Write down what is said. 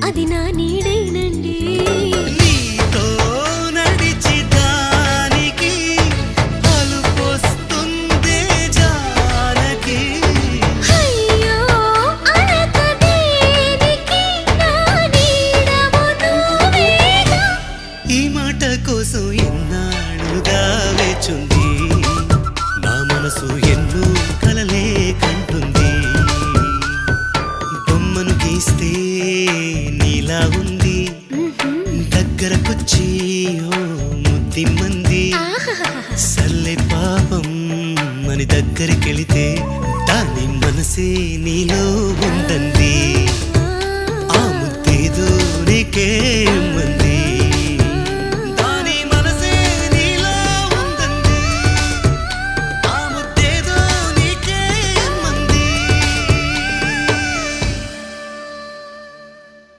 అది నా నీడేనండి. నీతో నడిచి దానికి అలుపొస్తుందే జానకి. అయ్యో అనక దేనికి నా నీడవు నువ్వేగా. ఈ మాట కోసం ఎన్నాళ్ళుగా వేచుంది నా మనసు, ఎన్నో కలలే కంటుంది. బొమ్మను గీస్తే నీలా ఉంది, దగ్గరకొచ్చి ఓ ముద్దిమ్మంది. సల్లే పాపం అని దగ్గరికెళితే దాని మనసే నీలో ఉందంది. ఆ ముద్దేదో నీకే